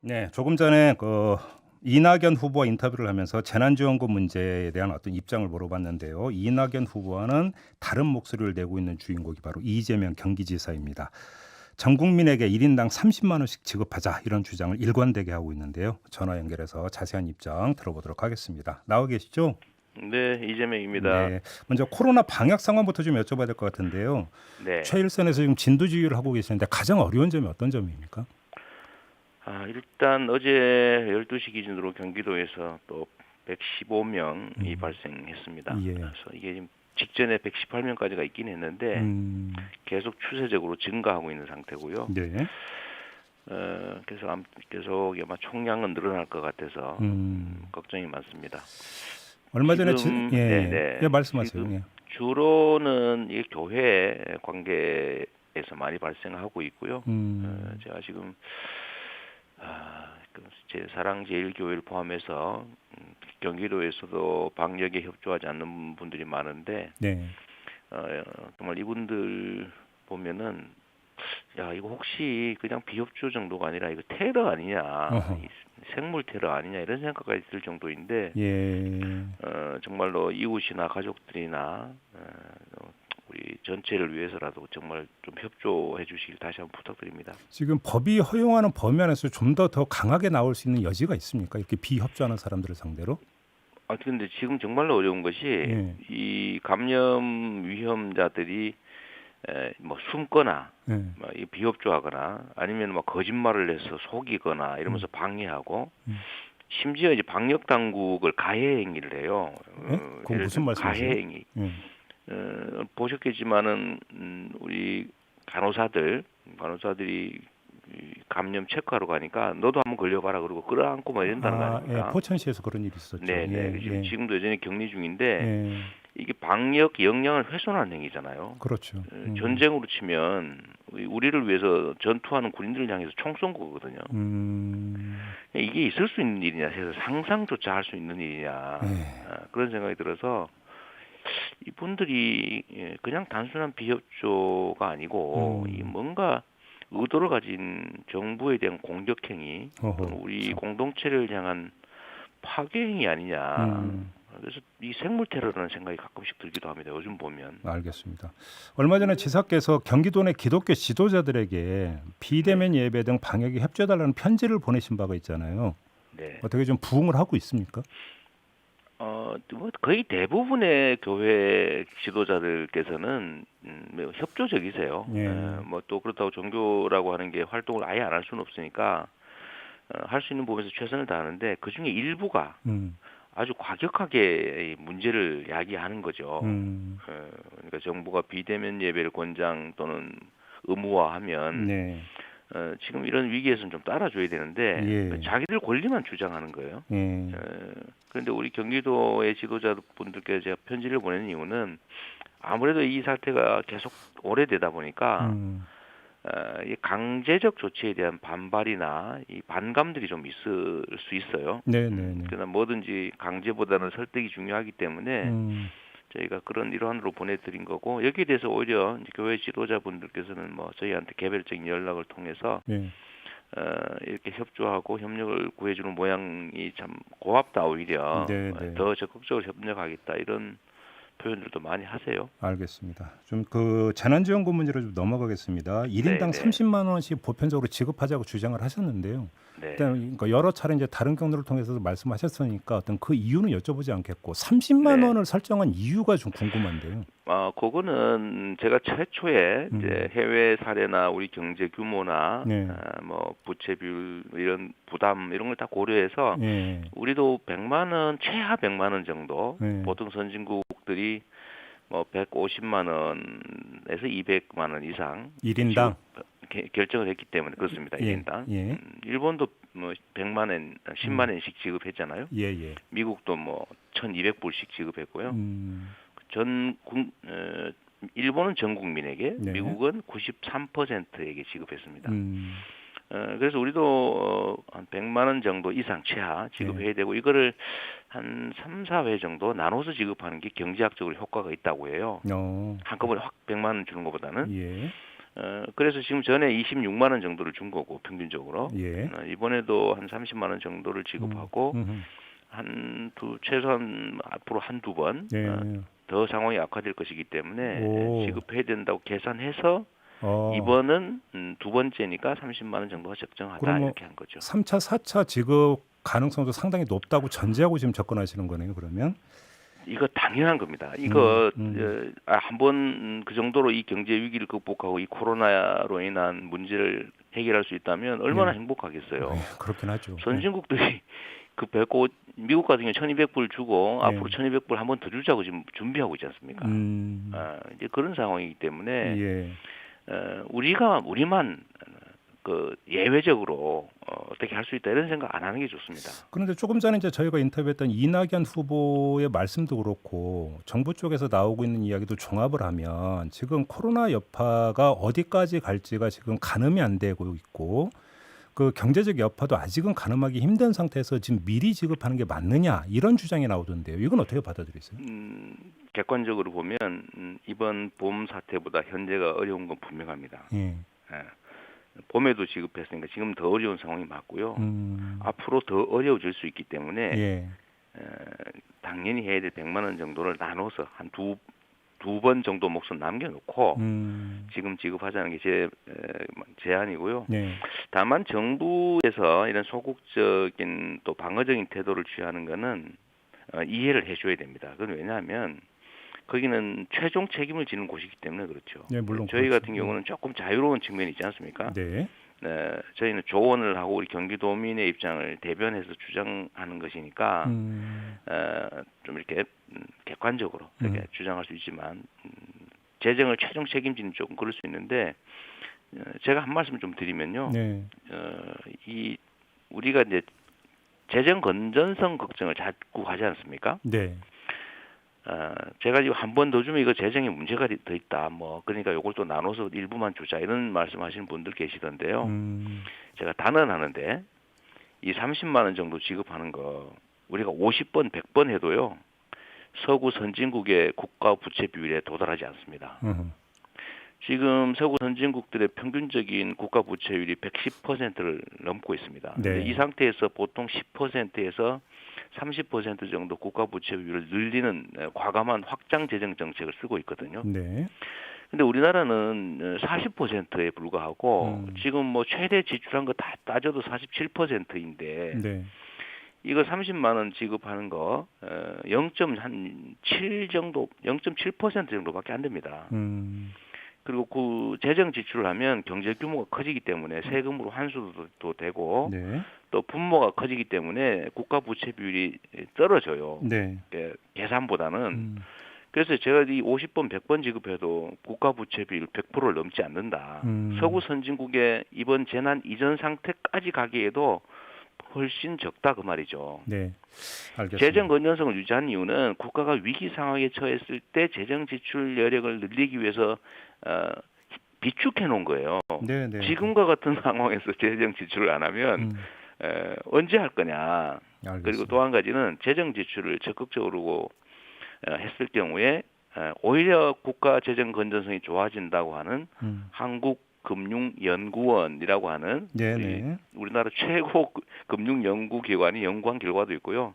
네, 조금 전에 이낙연 후보와 인터뷰를 하면서 재난지원금 문제에 대한 어떤 입장을 물어봤는데요. 이낙연 후보와는 다른 목소리를 내고 있는 주인공이 바로 이재명 경기지사입니다. 전 국민에게 1인당 30만 원씩 지급하자 이런 주장을 일관되게 하고 있는데요. 전화 연결해서 자세한 입장 들어보도록 하겠습니다. 나와 계시죠? 네, 이재명입니다. 네, 먼저 코로나 방역 상황부터 좀 여쭤봐야 될 것 같은데요. 네. 최일선에서 지금 진두지휘를 하고 계시는데 가장 어려운 점이 어떤 점입니까? 일단 어제 12시 기준으로 경기도에서 또 115명이 발생했습니다. 예. 그래서 이게 지금 직전에 118명까지가 있긴 했는데 계속 추세적으로 증가하고 있는 상태고요. 네. 그래서 계속 아마 총량은 늘어날 것 같아서 걱정이 많습니다. 얼마 전에 지금 예, 말씀하세요. 지금 예. 주로는 이 교회 관계에서 많이 발생하고 있고요. 제가 지금 제 사랑제일교회를 포함해서 경기도에서도 방역에 협조하지 않는 분들이 많은데 네. 정말 이분들 보면은 야 이거 혹시 그냥 비협조 정도가 아니라 이거 테러 아니냐, 어허. 생물 테러 아니냐 이런 생각까지 들 정도인데 예. 정말로 이웃이나 가족들이나 우리 전체를 위해서라도 정말 좀 협조해 주시길 다시 한번 부탁드립니다. 지금 법이 허용하는 범위 안에서 좀 더 강하게 나올 수 있는 여지가 있습니까? 이렇게 비협조하는 사람들을 상대로? 근데 지금 정말로 어려운 것이 예. 이 감염 위험자들이 뭐 숨거나 예. 뭐 이 비협조하거나 아니면 뭐 거짓말을 해서 속이거나 이러면서 방해하고 심지어 이제 방역 당국을 가해 행위를 해요. 예? 그거 예를 무슨 들면 말씀이세요? 가해 행위. 예. 보셨겠지만은 우리 간호사들이 이 감염 체크하러 가니까 너도 한번 걸려봐라 그러고 끌어안고 뭐 이런다는 거 예. 아닙니까? 포천시에서 그런 일이 있었죠. 네네. 예. 지금도 여전히 격리 중인데 예. 이게 방역 역량을 훼손하는 행위잖아요. 그렇죠. 전쟁으로 치면 우리를 위해서 전투하는 군인들을 향해서 총 쏜 거거든요. 이게 있을 수 있는 일이냐, 세상 상상조차 할 수 있는 일이냐 그런 생각이 들어서 이분들이 그냥 단순한 비협조가 아니고 이 뭔가 의도를 가진 정부에 대한 공격행위, 또는 우리 공동체를 향한 파괴행위 아니냐. 그래서 이 생물 테러라는 생각이 가끔씩 들기도 합니다. 요즘 보면. 알겠습니다. 얼마 전에 지사께서 경기도 내 기독교 지도자들에게 비대면 예배 등 방역에 협조해달라는 편지를 보내신 바가 있잖아요. 네. 어떻게 좀 부응을 하고 있습니까? 뭐 거의 대부분의 교회 지도자들께서는 매우 협조적이세요. 예. 뭐 또 그렇다고 종교라고 하는 게 활동을 아예 안 할 수는 없으니까 할 수 있는 부분에서 최선을 다하는데 그 중에 일부가 아주 과격하게 이 문제를 야기하는 거죠. 그러니까 정부가 비대면 예배를 권장 또는 의무화하면 네. 지금 이런 위기에서는 좀 따라줘야 되는데 예. 자기들 권리만 주장하는 거예요. 예. 그런데 우리 경기도의 지도자분들께 제가 편지를 보내는 이유는 아무래도 이 사태가 계속 오래되다 보니까 이 강제적 조치에 대한 반발이나 이 반감들이 좀 있을 수 있어요. 네네네. 그러나 뭐든지 강제보다는 설득이 중요하기 때문에 저희가 그런 일환으로 보내드린 거고 여기에 대해서 오히려 이제 교회 지도자분들께서는 뭐 저희한테 개별적인 연락을 통해서 예. 이렇게 협조하고 협력을 구해주는 모양이 참 고맙다 오히려 네네. 더 적극적으로 협력하겠다 이런 표현들도 많이 하세요. 알겠습니다. 좀 재난지원금 문제로 좀 넘어가겠습니다. 1인당 네네. 30만 원씩 보편적으로 지급하자고 주장을 하셨는데요. 네. 일단 그러니까 여러 차례 이제 다른 경로를 통해서도 말씀하셨으니까 어떤 그 이유는 여쭤보지 않겠고 30만 네. 원을 설정한 이유가 좀 궁금한데요. 그거는 제가 최초에 이제 해외 사례나 우리 경제 규모나 네. 뭐 부채 비율 이런 부담 이런 걸 다 고려해서 예. 우리도 100만 원 최하 100만 원 정도 네. 보통 선진국들이 뭐 150만 원에서 200만 원 이상 1인당. 결정을 했기 때문에 그렇습니다. 예. 1인당. 예. 일본도 뭐 100만 원, 10만 원씩 지급했잖아요. 예. 미국도 뭐 1,200불씩 지급했고요. 일본은 전 국민에게, 네. 미국은 93%에게 지급했습니다. 그래서 우리도 한 100만 원 정도 이상 최하 지급해야 되고 이거를 한 3, 4회 정도 나눠서 지급하는 게 경제학적으로 효과가 있다고 해요. 한꺼번에 확 100만 원 주는 것보다는. 예. 그래서 지금 전에 26만 원 정도를 준 거고 평균적으로 예. 이번에도 한 30만 원 정도를 지급하고 음흠. 최소한 앞으로 한두 번 예. 더 상황이 악화될 것이기 때문에 오. 지급해야 된다고 계산해서 이번은 두 번째니까 30만 원 정도가 적정하다 그럼 뭐 이렇게 한 거죠. 3차, 4차 지급 가능성도 상당히 높다고 전제하고 지금 접근하시는 거네요. 그러면. 이거 당연한 겁니다. 이거 음. 한번 그 정도로 이 경제 위기를 극복하고 이 코로나로 인한 문제를 해결할 수 있다면 얼마나 예. 행복하겠어요. 그렇긴 하죠. 선진국들이 그 배고 미국 같은 경우 1,200불 주고 예. 앞으로 1,200불 한 번 더 주자고 지금 준비하고 있지 않습니까? 이제 그런 상황이기 때문에 예. 우리만 그 예외적으로 어떻게 할 수 있다 이런 생각 안 하는 게 좋습니다. 그런데 조금 전에 이제 저희가 인터뷰했던 이낙연 후보의 말씀도 그렇고 정부 쪽에서 나오고 있는 이야기도 종합을 하면 지금 코로나 여파가 어디까지 갈지가 지금 가늠이 안 되고 있고 그 경제적 여파도 아직은 가늠하기 힘든 상태에서 지금 미리 지급하는 게 맞느냐 이런 주장이 나오던데요. 이건 어떻게 받아들이세요? 객관적으로 보면 이번 봄 사태보다 현재가 어려운 건 분명합니다. 예. 예. 봄에도 지급했으니까 지금 더 어려운 상황이 맞고요. 음. 앞으로 더 어려워질 수 있기 때문에 예. 당연히 해야 될 100만 원 정도를 나눠서 한 두 번 정도 몫은 남겨놓고 지금 지급하자는 게 제 제안이고요. 네. 다만 정부에서 이런 소극적인 또 방어적인 태도를 취하는 거는 이해를 해줘야 됩니다. 그건 왜냐하면 거기는 최종 책임을 지는 곳이기 때문에 그렇죠. 네, 물론 저희 그렇죠. 같은 경우는 조금 자유로운 측면이 있지 않습니까? 네. 저희는 조언을 하고 우리 경기도민의 입장을 대변해서 주장하는 것이니까 좀 이렇게 객관적으로 이렇게 주장할 수 있지만 재정을 최종 책임지는 쪽은 그럴 수 있는데 제가 한 말씀 좀 드리면요. 네. 이 우리가 이제 재정 건전성 걱정을 자꾸 하지 않습니까? 네. 제가 지금 한 번 더 주면 이거 재정에 문제가 더 있다. 뭐 그러니까 요걸 또 나눠서 일부만 주자 이런 말씀하시는 분들 계시던데요. 제가 단언하는데 이 30만 원 정도 지급하는 거 우리가 50번, 100번 해도요. 서구 선진국의 국가 부채 비율에 도달하지 않습니다. 지금 서구 선진국들의 평균적인 국가 부채율이 110%를 넘고 있습니다. 네. 이 상태에서 보통 10%에서 30% 정도 국가 부채 비율을 늘리는 과감한 확장 재정 정책을 쓰고 있거든요. 네. 근데 우리나라는 40%에 불과하고 지금 뭐 최대 지출한 거 다 따져도 47%인데 네. 이거 30만 원 지급하는 거 0.7 정도, 0.7% 정도밖에 안 됩니다. 그리고 그 재정 지출을 하면 경제 규모가 커지기 때문에 세금으로 환수도 되고 네. 또 분모가 커지기 때문에 국가 부채 비율이 떨어져요. 네. 계산보다는. 그래서 제가 이 50번, 100번 지급해도 국가 부채 비율 100%를 넘지 않는다. 서구 선진국의 이번 재난 이전 상태까지 가기에도 훨씬 적다 그 말이죠. 네. 알겠습니다. 재정 건전성을 유지한 이유는 국가가 위기 상황에 처했을 때 재정 지출 여력을 늘리기 위해서 비축해 놓은 거예요. 네, 네. 지금과 같은 상황에서 재정 지출을 안 하면 언제 할 거냐. 알겠습니다. 그리고 또 한 가지는 재정 지출을 적극적으로 했을 경우에 오히려 국가 재정 건전성이 좋아진다고 하는 한국금융연구원이라고 하는 우리나라 최고 금융연구기관이 연구한 결과도 있고요.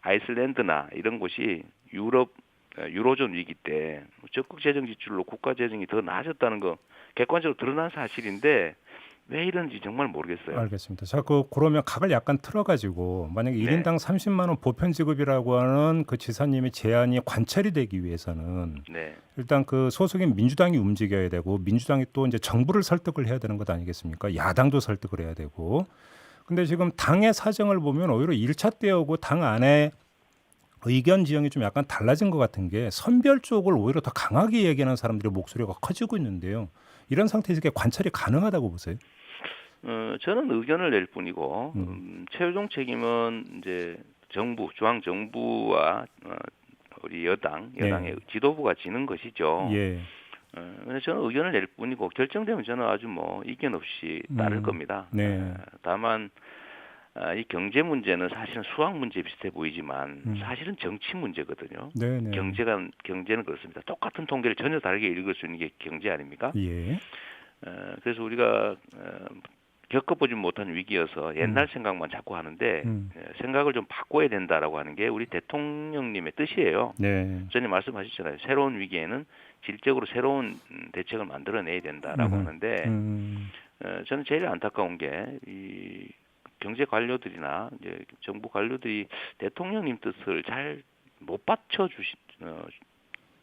아이슬란드나 이런 곳이 유로존 위기 때 적극 재정 지출로 국가 재정이 더 나아졌다는 거 객관적으로 드러난 사실인데 왜 이런지 정말 모르겠어요. 알겠습니다. 자, 그러면 각을 약간 틀어가지고 만약에 1인당 30만 원 보편 지급이라고 하는 그 지사님의 제안이 관철이 되기 위해서는 일단 그 소속인 민주당이 움직여야 되고 민주당이 또 이제 정부를 설득을 해야 되는 것 아니겠습니까? 야당도 설득을 해야 되고. 근데 지금 당의 사정을 보면 오히려 1차 때하고 당 안에 의견 지형이 좀 약간 달라진 것 같은 게 선별 쪽을 오히려 더 강하게 얘기하는 사람들의 목소리가 커지고 있는데요. 이런 상태에서 이게 관찰이 가능하다고 보세요? 저는 의견을 낼 뿐이고 최종 책임은 이제 정부, 중앙 정부와 우리 여당의 지도부가 지는 것이죠. 근데 저는 의견을 낼 뿐이고 결정되면 저는 아주 뭐 이견 없이 따를 겁니다. 다만 이 경제 문제는 사실은 수학 문제 비슷해 보이지만 사실은 정치 문제거든요. 경제는 그렇습니다. 똑같은 통계를 전혀 다르게 읽을 수 있는 게 경제 아닙니까? 그래서 우리가 겪어보지 못한 위기여서 옛날 생각만 자꾸 하는데 생각을 좀 바꿔야 된다라고 하는 게 우리 대통령님의 뜻이에요. 네. 전에 말씀하셨잖아요. 새로운 위기에는 질적으로 새로운 대책을 만들어내야 된다라고 하는데 저는 제일 안타까운 게 이 경제 관료들이나 이제 정부 관료들이 대통령님 뜻을 잘 못 받쳐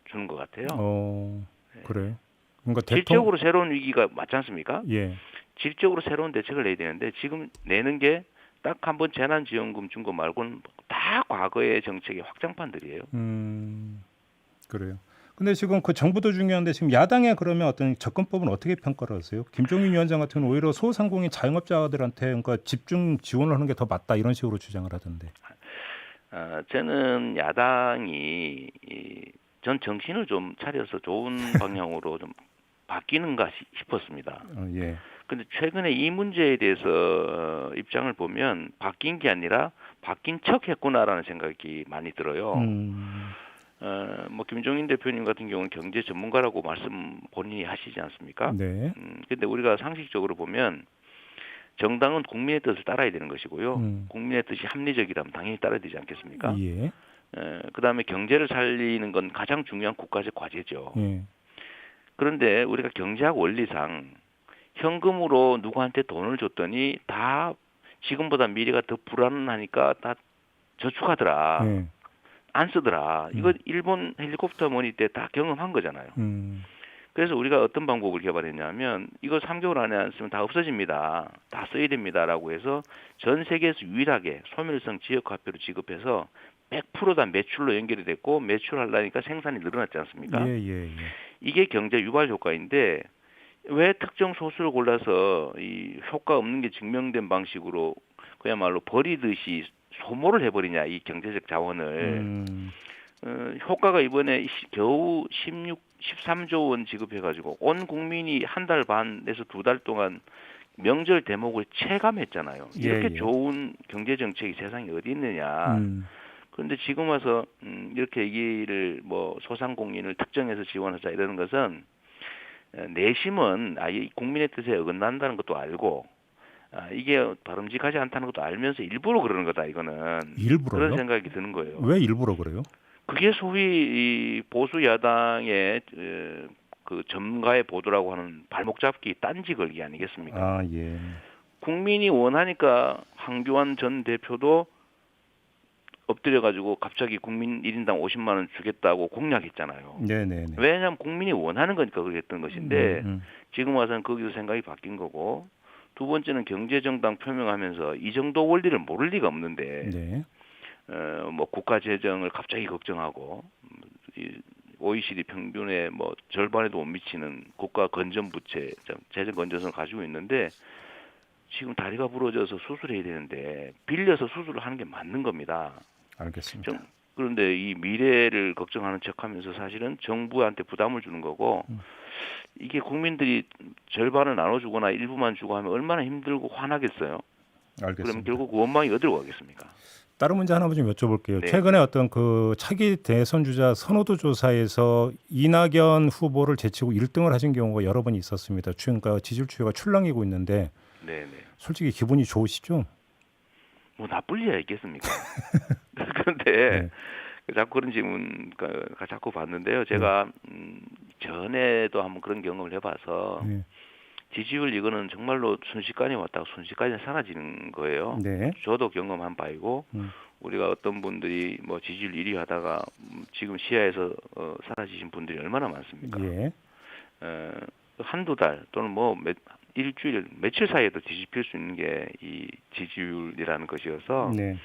주는 것 같아요. 그래요. 그러니까 질적으로 새로운 위기가 맞지 않습니까? 예. 질적으로 새로운 대책을 내야 되는데 지금 내는 게 딱 한 번 재난지원금 준 거 말고는 다 과거의 정책의 확장판들이에요. 그래요. 근데 지금 그 정부도 중요한데 지금 야당의 그러면 어떤 접근법은 어떻게 평가를 하세요? 김종인 위원장 같은 경우는 오히려 소상공인 자영업자들한테 그러니까 집중 지원을 하는 게 더 맞다 이런 식으로 주장을 하던데. 저는 야당이 전 정신을 좀 차려서 좋은 방향으로 좀 바뀌는가 싶었습니다. 예. 근데 최근에 이 문제에 대해서 입장을 보면 바뀐 게 아니라 바뀐 척 했구나라는 생각이 많이 들어요. 뭐 김종인 대표님 같은 경우는 경제 전문가라고 말씀 본인이 하시지 않습니까? 네. 근데 우리가 상식적으로 보면 정당은 국민의 뜻을 따라야 되는 것이고요. 국민의 뜻이 합리적이라면 당연히 따라야 되지 않겠습니까? 예. 그다음에 경제를 살리는 건 가장 중요한 국가적 과제죠. 예. 그런데 우리가 경제학 원리상 현금으로 누구한테 돈을 줬더니 다 지금보다 미래가 더 불안하니까 다 저축하더라. 예. 안 쓰더라. 이거 일본 헬리콥터 머니 때 다 경험한 거잖아요. 그래서 우리가 어떤 방법을 개발했냐면 이거 3개월 안에 안 쓰면 다 없어집니다. 다 써야 됩니다라고 해서 전 세계에서 유일하게 소멸성 지역화폐로 지급해서 100% 다 매출로 연결이 됐고 매출하려니까 생산이 늘어났지 않습니까? 예. 이게 경제 유발 효과인데 왜 특정 소수를 골라서 이 효과 없는 게 증명된 방식으로 그야말로 버리듯이 소모를 해버리냐 이 경제적 자원을 효과가 이번에 겨우 13조 원 지급해가지고 온 국민이 한 달 반에서 두 달 동안 명절 대목을 체감했잖아요. 이렇게 좋은 경제 정책이 세상에 어디 있느냐. 그런데 지금 와서 이렇게 얘기를 뭐 소상공인을 특정해서 지원하자 이러는 것은 내심은 이 국민의 뜻에 어긋난다는 것도 알고 이게 바람직하지 않다는 것도 알면서 일부러 그러는 거다 이거는. 일부러요? 그런 생각이 드는 거예요. 왜 일부러 그래요? 그게 소위 이 보수 야당의 그 전가의 보도라고 하는 발목 잡기 딴지 걸기 아니겠습니까? 예. 국민이 원하니까 황교안 전 대표도 엎드려 가지고 갑자기 국민 1인당 50만 원 주겠다고 공약했잖아요. 네네. 왜냐하면 국민이 원하는 거니까 그렇게 했던 것인데 지금 와서는 거기서 생각이 바뀐 거고 두 번째는 경제정당 표명하면서 이 정도 원리를 모를 리가 없는데 네. 뭐 국가 재정을 갑자기 걱정하고 OECD 평균의 뭐 절반에도 못 미치는 국가 건전 부채, 재정 건전성을 가지고 있는데 지금 다리가 부러져서 수술해야 되는데 빌려서 수술을 하는 게 맞는 겁니다. 알겠습니다. 그런데 이 미래를 걱정하는 척하면서 사실은 정부한테 부담을 주는 거고 이게 국민들이 절반을 나눠주거나 일부만 주고 하면 얼마나 힘들고 화나겠어요. 알겠습니다. 그러면 결국 그 원망이 어디로 가겠습니까? 다른 문제 하나만 좀 여쭤볼게요. 네. 최근에 어떤 그 차기 대선 주자 선호도 조사에서 이낙연 후보를 제치고 1등을 하신 경우가 여러 번 있었습니다. 그러니까 지지율 추이가 출렁이고 있는데 네네. 솔직히 기분이 좋으시죠? 뭐 나쁠 리야 있겠습니까? 그런데 네. 자꾸 그런 질문 자꾸 받는데요. 제가 전에도 한번 그런 경험을 해봐서 네. 지지율 이거는 정말로 순식간에 왔다가 순식간에 사라지는 거예요. 네. 저도 경험한 바이고 우리가 어떤 분들이 뭐 지지율 1위 하다가 지금 시야에서 사라지신 분들이 얼마나 많습니까? 예. 한두 달 또는 뭐 일주일, 며칠 사이에도 뒤집힐 수 있는 게 이 지지율이라는 것이어서 네.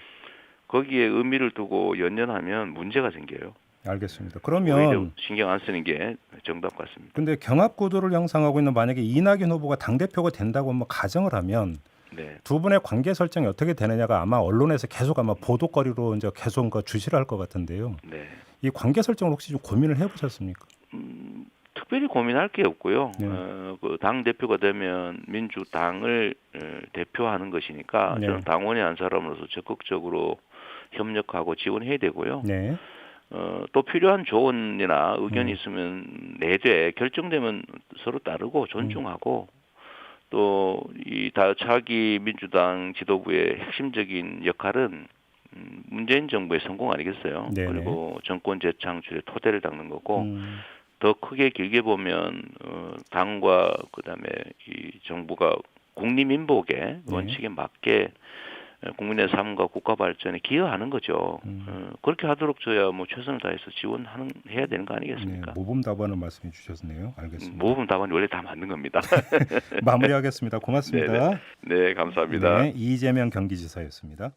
거기에 의미를 두고 연연하면 문제가 생겨요. 알겠습니다. 오히려 그러면 신경 안 쓰는 게 정답 같습니다. 근데 경합 구도를 형성하고 있는 만약에 이낙연 후보가 당대표가 된다고 뭐 가정을 하면 네. 두 분의 관계 설정이 어떻게 되느냐가 아마 언론에서 계속 아마 보도거리로 이제 계속 주시를 할 것 같은데요. 네. 이 관계 설정을 혹시 좀 고민을 해보셨습니까? 특별히 고민할 게 없고요. 네. 그 당 대표가 되면 민주당을 대표하는 것이니까 네. 저는 당원의 한 사람으로서 적극적으로 협력하고 지원해야 되고요. 네. 또 필요한 조언이나 의견이 음. 있으면 내되 결정되면 서로 따르고 존중하고 또 이 자기 민주당 지도부의 핵심적인 역할은 문재인 정부의 성공 아니겠어요? 네네. 그리고 정권 재창출의 토대를 닦는 거고 음. 더 크게 길게 보면 당과 그다음에 이 정부가 국리민복의 원칙에 맞게 국민의 삶과 국가 발전에 기여하는 거죠. 그렇게 하도록 저야 뭐 최선을 다해서 지원하는 해야 되는 거 네, 아니겠습니까? 모범답안을 말씀해 주셨네요. 알겠습니다. 모범 답안이 원래 다 맞는 겁니다. 마무리하겠습니다. 네네. 고맙습니다. 네, 감사합니다. 네, 이재명 경기지사였습니다.